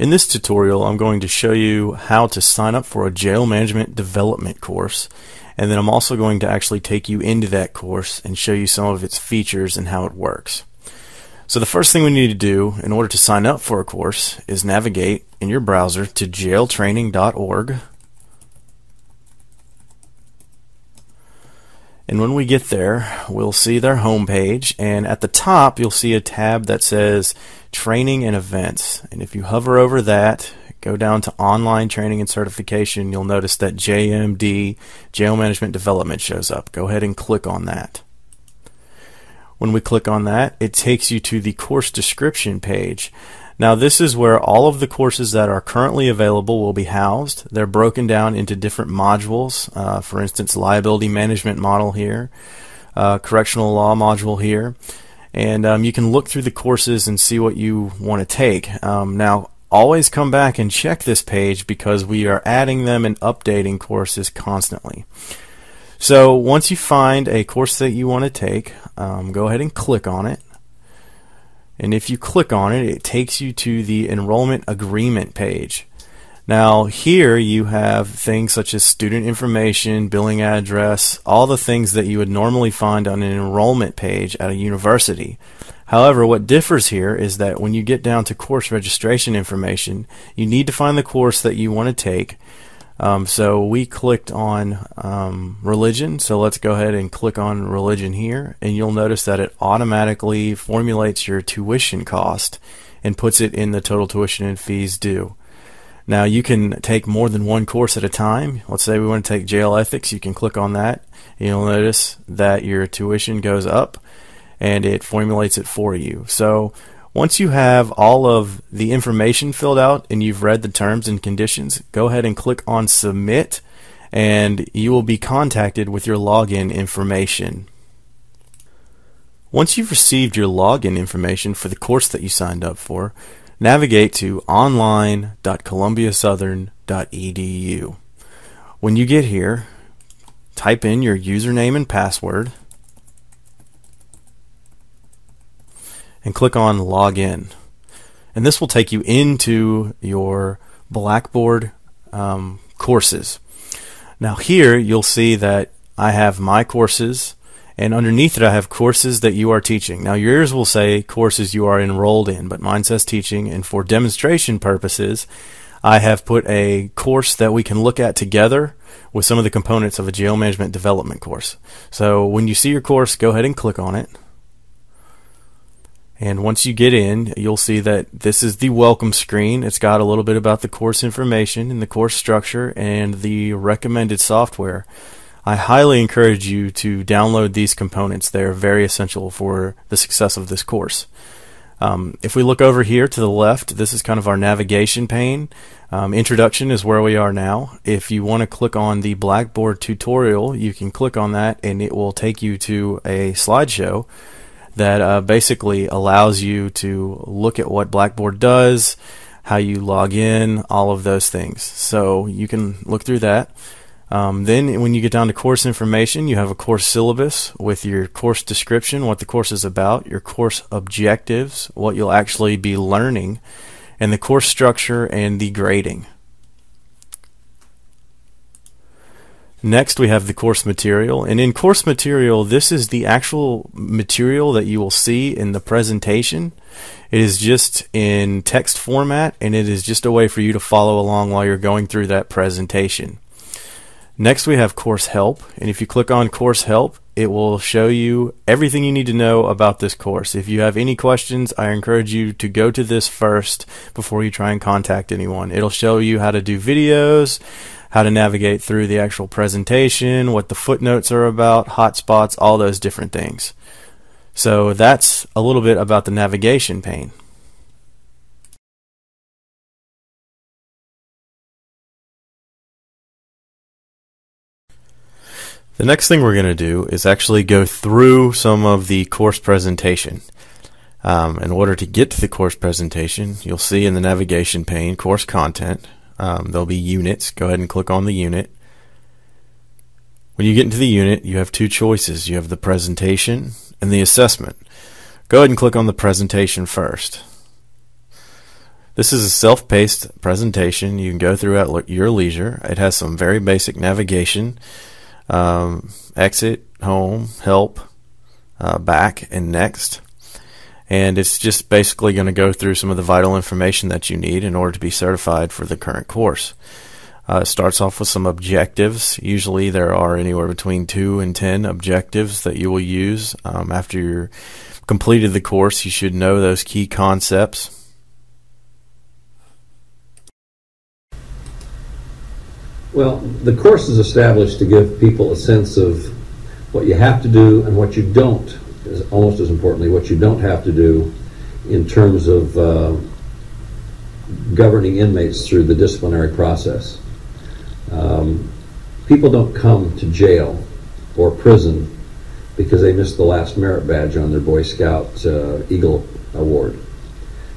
In this tutorial, I'm going to show you how to sign up for a jail management development course, and then I'm also going to actually take you into that course and show you some of its features and how it works. So the first thing we need to do in order to sign up for a course is navigate in your browser to jailtraining.org. And when we get there, we'll see their homepage, and at the top you'll see a tab that says Training and Events. And if you hover over that, go down to Online Training and Certification, you'll notice that JMD, Jail Management Development, shows up. Go ahead and click on that. When we click on that, it takes you to the course description page. Now this is where all of the courses that are currently available will be housed. They're broken down into different modules. For instance, liability management model here, correctional law module here, and you can look through the courses and see what you want to take. Now always come back and check this page because we are adding them and updating courses constantly. So once you find a course that you want to take, go ahead and click on it. And if you click on it, it takes you to the enrollment agreement page. Now here you have things such as student information, billing address, all the things that you would normally find on an enrollment page at a university. However, what differs here is that when you get down to course registration information, you need to find the course that you want to take. So we clicked on religion, so let's go ahead and click on religion here, and you'll notice that it automatically formulates your tuition cost and puts it in the total tuition and fees due. Now you can take more than one course at a time. Let's say we want to take jail ethics, you can click on that, and you'll notice that your tuition goes up and it formulates it for you. So once you have all of the information filled out and you've read the terms and conditions, go ahead and click on Submit, and you will be contacted with your login information. Once you've received your login information for the course that you signed up for, navigate to online.columbiasouthern.edu. When you get here, type in your username and password and click on Login, and this will take you into your Blackboard courses. Now here you'll see that I have my courses, and underneath it I have courses that you are teaching. Now yours will say courses you are enrolled in, but mine says teaching, and for demonstration purposes I have put a course that we can look at together with some of the components of a jail management development course. So when you see your course, go ahead and click on it. And once you get in, you'll see that this is the welcome screen. It's got a little bit about the course information and the course structure and the recommended software. I highly encourage you to download these components. They're very essential for the success of this course. If we look over here to the left, this is kind of our navigation pane. Introduction is where we are now. If you want to click on the Blackboard tutorial, you can click on that and it will take you to a slideshow that basically allows you to look at what Blackboard does, how you log in, all of those things. So you can look through that. Then when you get down to course information, you have a course syllabus with your course description, what the course is about, your course objectives, what you'll actually be learning, and the course structure and the grading. Next we have the course material, and in course material this is the actual material that you will see in the presentation. It is just in text format, and it is just a way for you to follow along while you're going through that presentation. Next we have course help, and if you click on course help, it will show you everything you need to know about this course. If you have any questions, I encourage you to go to this first before you try and contact anyone. It'll show you how to do videos, how to navigate through the actual presentation, what the footnotes are about, hotspots, all those different things. So that's a little bit about the navigation pane. The next thing we're going to do is actually go through some of the course presentation. In order to get to the course presentation, you'll see in the navigation pane course content. There'll be units. Go ahead and click on the unit. When you get into the unit, you have two choices. You have the presentation and the assessment. Go ahead and click on the presentation first. This is a self-paced presentation. You can go through at your leisure. It has some very basic navigation, exit, home, help, back, and next. And it's just basically going to go through some of the vital information that you need in order to be certified for the current course. It starts off with some objectives. Usually there are anywhere between 2 and 10 objectives that you will use. After you're completed the course, you should know those key concepts. Well, the course is established to give people a sense of what you have to do and what you don't, almost as importantly, what you don't have to do in terms of governing inmates through the disciplinary process. People don't come to jail or prison because they missed the last merit badge on their Boy Scout Eagle Award.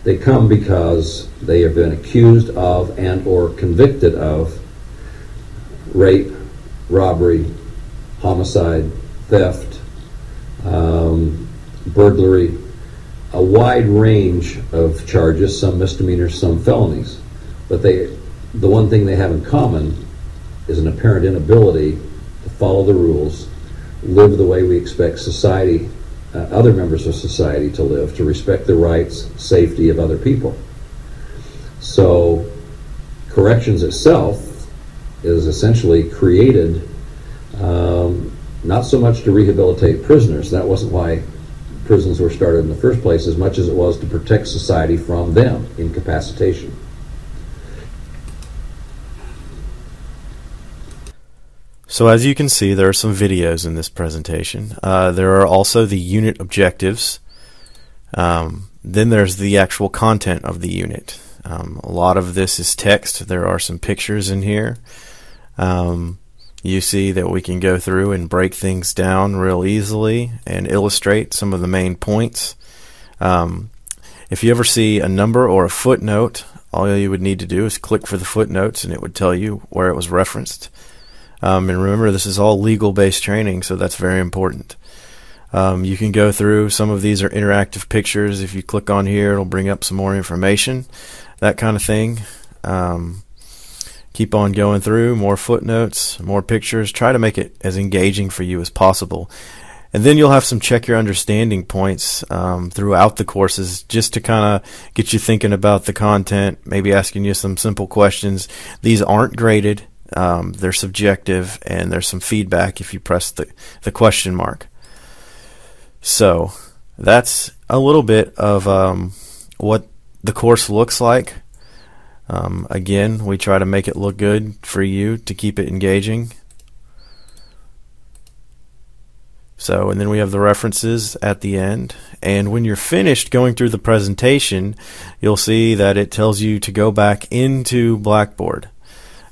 They come because they have been accused of and or convicted of rape, robbery, homicide, theft, burglary, a wide range of charges, some misdemeanors, some felonies. But the one thing they have in common is an apparent inability to follow the rules, live the way we expect society, other members of society to live, to respect the rights, safety of other people. So corrections itself is essentially created not so much to rehabilitate prisoners. That wasn't why prisons were started in the first place, as much as it was to protect society from them, incapacitation. So as you can see, there are some videos in this presentation. There are also the unit objectives. Then there's the actual content of the unit. A lot of this is text. There are some pictures in here. You see that we can go through and break things down real easily and illustrate some of the main points. If you ever see a number or a footnote, all you would need to do is click for the footnotes and it would tell you where it was referenced. And remember, this is all legal-based training, so that's very important. You can go through, some of these are interactive pictures. If you click on here, it'll bring up some more information, that kind of thing. Keep on going through, more footnotes, more pictures. Try to make it as engaging for you as possible. And then you'll have some check your understanding points throughout the courses, just to kind of get you thinking about the content, maybe asking you some simple questions. These aren't graded. They're subjective, and there's some feedback if you press the question mark. So that's a little bit of what the course looks like. Again, we try to make it look good for you to keep it engaging. So, and then we have the references at the end. And when you're finished going through the presentation, you'll see that it tells you to go back into Blackboard.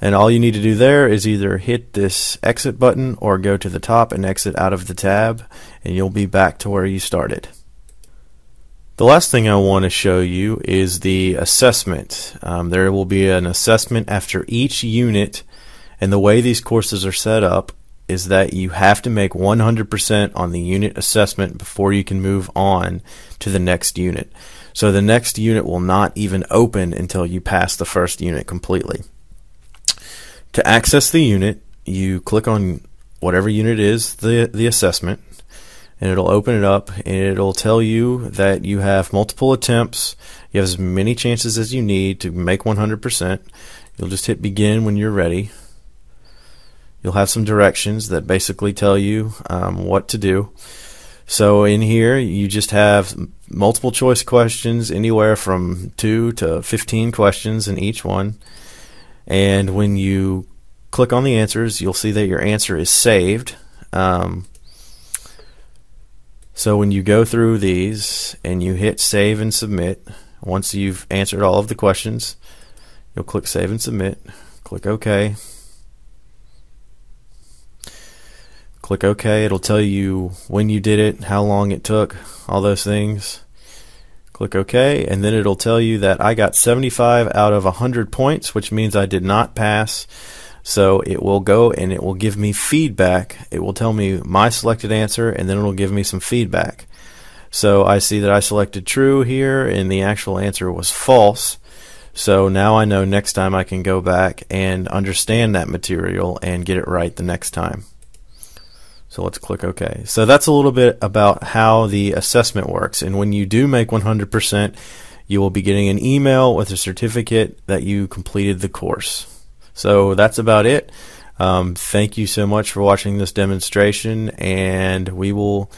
And all you need to do there is either hit this exit button or go to the top and exit out of the tab, and you'll be back to where you started. The last thing I want to show you is the assessment. There will be an assessment after each unit, and the way these courses are set up is that you have to make 100% on the unit assessment before you can move on to the next unit. So the next unit will not even open until you pass the first unit completely. To access the unit, you click on whatever unit is the assessment, and it'll open it up, and it'll tell you that you have multiple attempts. You have as many chances as you need to make 100%. You'll just hit begin when you're ready. You'll have some directions that basically tell you what to do. So in here, you just have multiple choice questions, anywhere from 2 to 15 questions in each one. And when you click on the answers, you'll see that your answer is saved. So when you go through these and you hit save and submit, once you've answered all of the questions, you'll click save and submit, click OK. Click OK. It'll tell you when you did it, how long it took, all those things. Click OK, and then it'll tell you that I got 75 out of 100 points, which means I did not pass. So it will go and it will give me feedback. It will tell me my selected answer, and then it'll give me some feedback. So I see that I selected true here, and the actual answer was false. So now I know next time I can go back and understand that material and get it right the next time. So let's click OK. So that's a little bit about how the assessment works. And when you do make 100%, you will be getting an email with a certificate that you completed the course. So that's about it. Thank you so much for watching this demonstration, and we will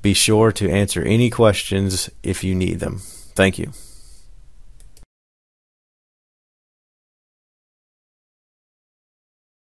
be sure to answer any questions if you need them. Thank you.